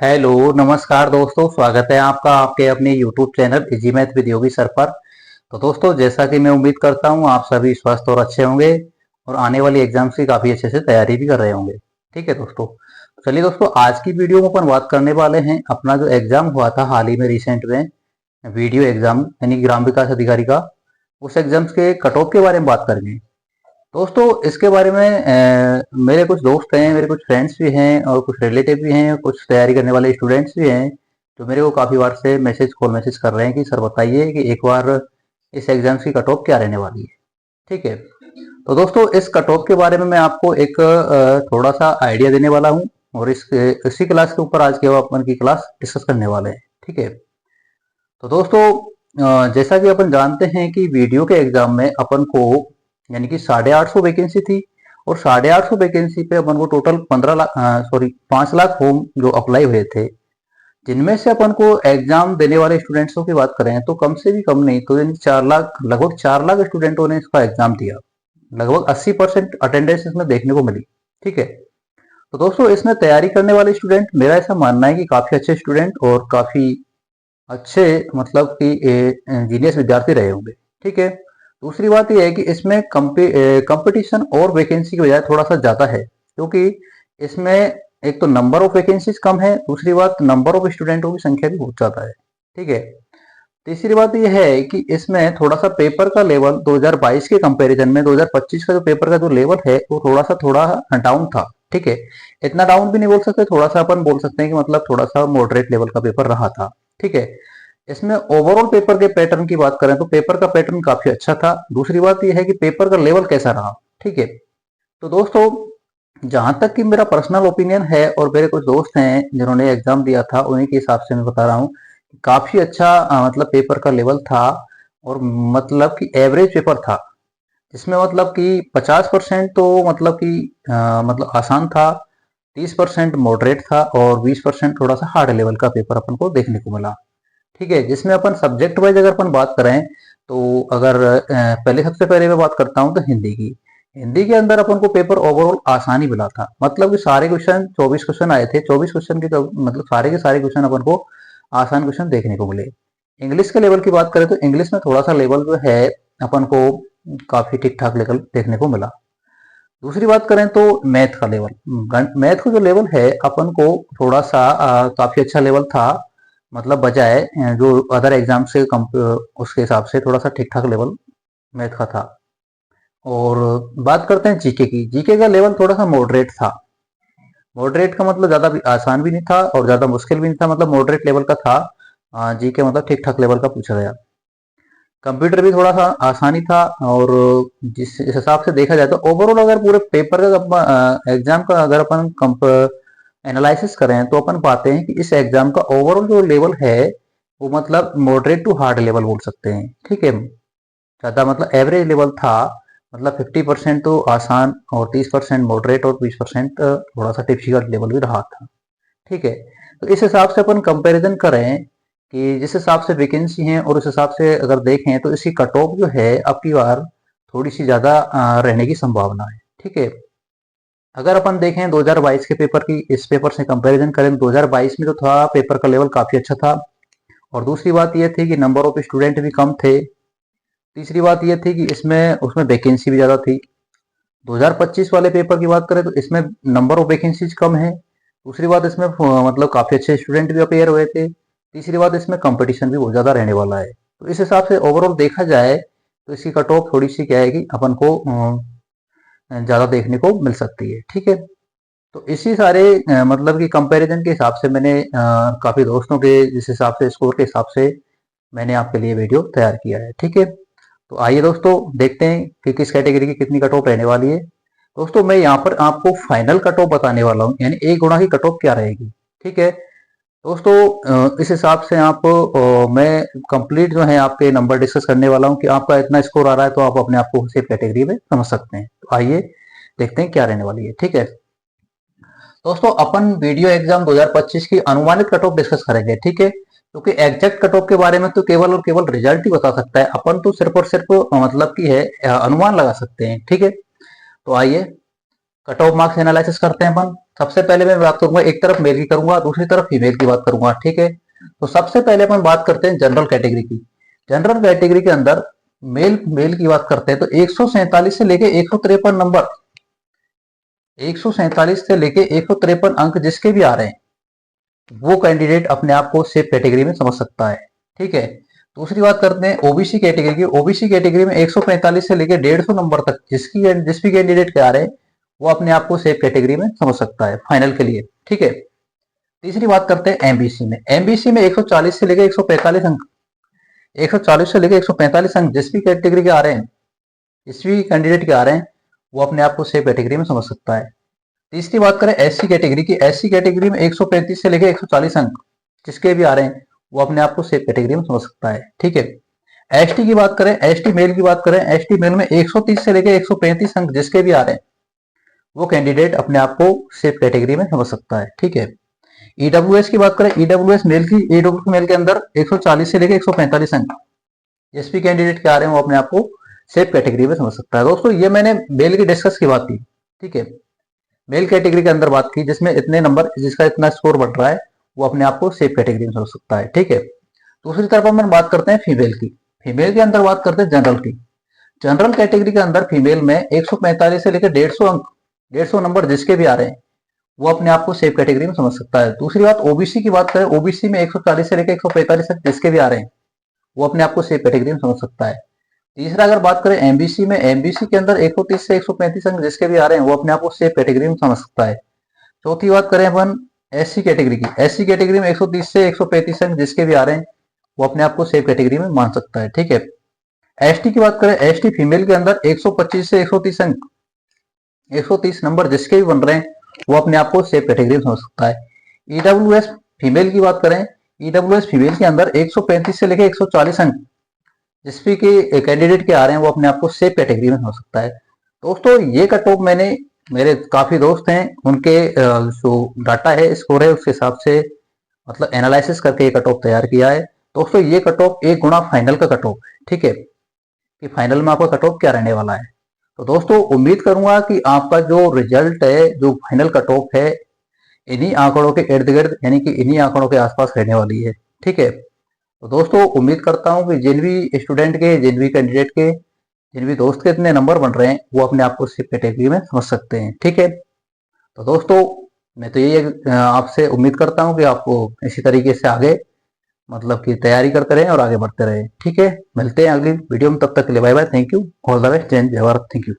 Hello नमस्कार दोस्तों, स्वागत है आपका आपके अपने YouTube channel easy math with Yogi sir पर। तो दोस्तों, जैसा कि मैं उम्मीद करता हूं आप सभी स्वस्थ और अच्छे होंगे और आने वाली एग्जाम्स की काफ़ी अच्छे से तैयारी भी कर रहे होंगे। ठीक है दोस्तों, चलिए दोस्तों, आज की वीडियो में अपन बात करने वाले हैं अपना जो एग्जाम हुआ था हाल ही में रिसेंट में, वीडियो एग्जाम यानी ग्राम विकास अधिकारी का, उस एग्जाम्स के कट ऑफ के बारे में बात करेंगे। दोस्तों, इसके बारे में मेरे कुछ दोस्त हैं, मेरे कुछ फ्रेंड्स भी हैं और कुछ रिलेटिव भी हैं, कुछ तैयारी करने वाले स्टूडेंट्स भी हैं जो मेरे को काफ़ी बार से कॉल मैसेज कर रहे हैं कि सर बताइए कि एक बार इस एग्जाम्स की कट ऑफ क्या रहने वाली है। ठीक है, तो दोस्तों इस कट ऑफ के बारे में मैं आपको एक थोड़ा सा आइडिया देने वाला हूँ और इसी क्लास के ऊपर आज के अपन की क्लास डिस्कस करने वाले हैं। ठीक है, तो दोस्तों जैसा कि अपन जानते हैं कि वीडियो के एग्जाम में अपन को यानी कि 850 वैकेंसी थी और 850 वैकेंसी पे अपन को टोटल 5 लाख फॉर्म जो अप्लाई हुए थे, जिनमें से अपन को एग्जाम देने वाले स्टूडेंट्सों की बात करें तो कम से भी कम नहीं तो यानी 4 लाख, लगभग 4 लाख स्टूडेंटों ने इसका एग्जाम दिया। लगभग 80% अटेंडेंस इसमें देखने को मिली। ठीक है, तो दोस्तों इसमें तैयारी करने वाले स्टूडेंट, मेरा ऐसा मानना है कि काफी अच्छे स्टूडेंट और काफी अच्छे मतलब कि जीनियस विद्यार्थी रहे होंगे। ठीक है, दूसरी बात यह है कि इसमें कंपटीशन और वैकेंसी की बजाय थोड़ा सा ज़्यादा है, क्योंकि इसमें एक तो नंबर ऑफ वैकेंसीज कम है, दूसरी बात नंबर ऑफ स्टूडेंटों की संख्या भी बहुत ज़्यादा है। ठीक है, तीसरी बात यह है कि इसमें थोड़ा सा पेपर का लेवल 2022 के कंपैरिजन में 2025 का जो पेपर का जो लेवल है वो थोड़ा डाउन था। ठीक है, इतना डाउन भी नहीं बोल सकते, थोड़ा सा अपन बोल सकते हैं कि मतलब थोड़ा सा मॉडरेट लेवल का पेपर रहा था। ठीक है, इसमें ओवरऑल पेपर के पैटर्न की बात करें तो पेपर का पैटर्न काफी अच्छा था। दूसरी बात यह है कि पेपर का लेवल कैसा रहा। ठीक है, तो दोस्तों जहां तक कि मेरा पर्सनल ओपिनियन है और मेरे कुछ दोस्त हैं जिन्होंने एग्जाम दिया था उन्हीं के हिसाब से मैं बता रहा हूँ, काफी अच्छा मतलब पेपर का लेवल था और मतलब कि एवरेज पेपर था, जिसमें मतलब कि 50% तो मतलब कि मतलब आसान था, 30% मॉडरेट था और 20% थोड़ा सा हार्ड लेवल का पेपर अपन को देखने को मिला। ठीक है, जिसमें अपन सब्जेक्ट वाइज अगर अपन बात करें तो अगर पहले सबसे पहले मैं बात करता हूं तो हिंदी की। हिंदी के अंदर अपन को पेपर ओवरऑल आसानी मिला था, मतलब कि सारे क्वेश्चन 24 क्वेश्चन आए थे, 24 क्वेश्चन मतलब सारे के सारे क्वेश्चन अपन को आसान क्वेश्चन देखने को मिले। इंग्लिश के लेवल की बात करें तो इंग्लिश में थोड़ा सा लेवल जो है अपन को काफी ठीक ठाक लेवल देखने को मिला। दूसरी बात करें तो मैथ का लेवल, मैथ का जो लेवल है अपन को थोड़ा सा काफी अच्छा लेवल था, मतलब बजाय जो अदर एग्जाम से उसके हिसाब से थोड़ा सा ठीक ठाक लेवल मैथ का था। और बात करते हैं जीके की। जीके का लेवल थोड़ा सा मॉडरेट था। मॉडरेट का मतलब ज्यादा आसान भी नहीं था और ज्यादा मुश्किल भी नहीं था, मतलब मॉडरेट लेवल का था। जीके मतलब ठीक ठाक लेवल का पूछा गया। कंप्यूटर भी थोड़ा सा आसानी था और जिस हिसाब से देखा जाए तो ओवरऑल अगर पूरे पेपर का एग्जाम का अगर अपन एनालिसिस करें तो अपन पाते हैं कि इस एग्जाम का ओवरऑल जो लेवल है वो मतलब मॉडरेट टू हार्ड लेवल बोल सकते हैं। ठीक है, ज्यादा मतलब एवरेज लेवल था, मतलब 50% तो आसान और 30% मॉडरेट और 20% थोड़ा सा डिफिकल्ट लेवल भी रहा था। ठीक है, तो इस हिसाब से अपन कंपैरिजन करें कि जिस हिसाब से वैकेंसी है और उस हिसाब से अगर देखें तो इसकी कट ऑफ जो है अब की बार थोड़ी सी ज्यादा रहने की संभावना है। ठीक है, अगर अपन देखें 2022 के पेपर की इस पेपर से कंपैरिजन करें तो 2022 में जो था पेपर का लेवल काफी अच्छा था। और दूसरी बात यह थी कि नंबर ऑफ स्टूडेंट भी कम थे। तीसरी बात यह थी कि इसमें उसमें वैकेंसी भी ज्यादा थी। 2025 वाले पेपर की बात करें तो इसमें नंबर ऑफ वैकेंसीज कम है। दूसरी बात इसमें मतलब काफी अच्छे स्टूडेंट भी अपेयर हुए थे। तीसरी बात इसमें कंपटीशन भी बहुत ज्यादा रहने वाला है। तो इस हिसाब से ओवरऑल देखा जाए तो इसकी कट ऑफ थोड़ी सी क्या है कि अपन को ज्यादा देखने को मिल सकती है। ठीक है, तो इसी सारे मतलब कि कंपैरिजन के हिसाब से मैंने काफी दोस्तों के जिस हिसाब से स्कोर के हिसाब से मैंने आपके लिए वीडियो तैयार किया है। ठीक है, तो आइए दोस्तों देखते हैं कि किस कैटेगरी की कितनी कट ऑफ रहने वाली है। दोस्तों मैं यहाँ पर आपको फाइनल कट ऑफ बताने वाला हूँ, यानी एक गुणा की कट ऑफ क्या रहेगी। ठीक है दोस्तों, इस हिसाब से आप मैं कंप्लीट जो है आपके नंबर डिस्कस करने वाला हूँ कि आपका इतना स्कोर आ रहा है तो आप अपने आप को सेफ कैटेगरी में समझ सकते हैं। तो आइए देखते हैं क्या रहने वाली है। ठीक है दोस्तों, अपन वीडियो एग्जाम 2025 की अनुमानित कट ऑफ डिस्कस करेंगे। ठीक है, क्योंकि एग्जैक्ट कट ऑफ के बारे में तो केवल और केवल रिजल्ट ही बता सकता है, अपन तो सिर्फ और सिर्फ मतलब की है अनुमान लगा सकते हैं। ठीक है, तो आइए कट ऑफ मार्क्स एनालिसिस करते हैं अपन। सबसे पहले मैं बात करूंगा, एक तरफ मेल की करूंगा, दूसरी तरफ फीमेल की बात करूंगा, ठीक है। तो सबसे पहले अपन बात करते हैं जनरल कैटेगरी की। जनरल कैटेगरी के अंदर मेल मेल की बात करते हैं तो 147 से लेके 153 नंबर, 147 से लेके 153 अंक जिसके भी आ रहे हैं, वो कैंडिडेट अपने आप को सेफ कैटेगरी में समझ सकता है, ठीक है। दूसरी बात करते हैं ओबीसी कैटेगरी की। ओबीसी कैटेगरी में 145 से लेके 150 नंबर तक जिस भी कैंडिडेट के आ रहे हैं, वो अपने आप को सेफ कैटेगरी में समझ सकता है फाइनल के लिए, ठीक है। तीसरी बात करते हैं एमबीसी में। एमबीसी में 140 से लेके 145 अंक, 140 से लेके 145 अंक जिस भी कैटेगरी के आ रहे हैं, जिस भी कैंडिडेट के आ रहे हैं, वो अपने आप को सेफ कैटेगरी में समझ सकता है। तीसरी बात करें एससी कैटेगरी की। एससी कैटेगरी में 135 से लेकर 140 अंक जिसके भी आ रहे हैं, वो अपने आप को सेफ कैटेगरी में समझ सकता है, ठीक है। एसटी की बात करें, एसटी मेल की बात करें, एसटी मेल में 130 से लेकर 135 अंक जिसके भी आ रहे हैं, वो कैंडिडेट अपने आप को सेफ कैटेगरी में समझ सकता है, ठीक है। ईडब्ल्यूएस की बात करें, ईडब्ल्यूएस मेल की, ईडब्ल्यूएस मेल के अंदर 140 से लेकर 145 अंक जिस भी कैंडिडेट के आ रहे हैं, वो अपने आप को सेफ कैटेगरी में समझ सकता है। दोस्तों ये मैंने मेल की डिस्कस की बात की, ठीक है। मेल कैटेगरी के अंदर बात की जिसमें इतने नंबर, जिसका इतना स्कोर बढ़ रहा है, वो अपने आप को सेफ कैटेगरी में समझ सकता है, ठीक है। दूसरी तरफ हम बात करते हैं फीमेल की। फीमेल के अंदर बात करते हैं जनरल की। जनरल कैटेगरी के अंदर फीमेल में 145 से लेकर 150 अंक, 150 नंबर जिसके भी आ रहे हैं, वो अपने आप को सेफ कैटेगरी में समझ सकता है। दूसरी बात ओबीसी की बात करें, ओबीसी में 140 से लेकर 145 अंक जिसके भी आ रहे हैं, वो अपने आप को सेफ कैटेगरी में समझ सकता है। तीसरा अगर बात करें एमबीसी में, एमबीसी के अंदर 130 से 135 अंक जिसके भी आ रहे हैं, वो अपने आप को सेफ कैटेगरी में समझ सकता है। चौथी बात करें अपन एससी कैटेगरी की। एससी कैटेगरी में 130 से 135 अंक जिसके भी आ रहे हैं, वो अपने आप को सेफ कैटेगरी में मान सकता है, ठीक है। एसटी की बात करें, एसटी फीमेल के अंदर 125 से 130 अंक, 130 नंबर जिसके भी बन रहे हैं, वो अपने आप को सेफ कैटेगरी में समझ सकता है। ईडब्ल्यूएस फीमेल की बात करें, ईडब्ल्यूएस फीमेल के अंदर 135 से लेकर 140 अंक जिस भी के कैंडिडेट के आ रहे हैं, वो अपने आप को सेफ कैटेगरी में हो सकता है। दोस्तों ये कट ऑफ मैंने, मेरे काफी दोस्त हैं, उनके जो डाटा है, स्कोर है, उसके हिसाब से मतलब एनालिसिस करके ये कट ऑफ तैयार किया है। दोस्तों ये कट ऑफ 1 गुना फाइनल का कट ऑफ है, ठीक है, कि फाइनल में आपका कट ऑफ क्या रहने वाला है। तो दोस्तों उम्मीद करूंगा कि आपका जो रिजल्ट है, जो फाइनल कट ऑफ है, इन्हीं आंकड़ों के इर्द गिर्द, यानी कि इन्हीं आंकड़ों के आसपास रहने वाली है, ठीक है। तो दोस्तों उम्मीद करता हूं कि जिन भी स्टूडेंट के, जिन भी कैंडिडेट के, जिन भी दोस्त के इतने नंबर बन रहे हैं, वो अपने आप को सेफ कैटेगरी में समझ सकते हैं, ठीक है। तो दोस्तों मैं तो यही आपसे उम्मीद करता हूं कि आपको इसी तरीके से आगे मतलब कि तैयारी करते रहें और आगे बढ़ते रहें, ठीक है। मिलते हैं अगली वीडियो में, तब तक के लिए bye bye, thank you, all the best, जय हिंद, जय भारत, थैंक यू।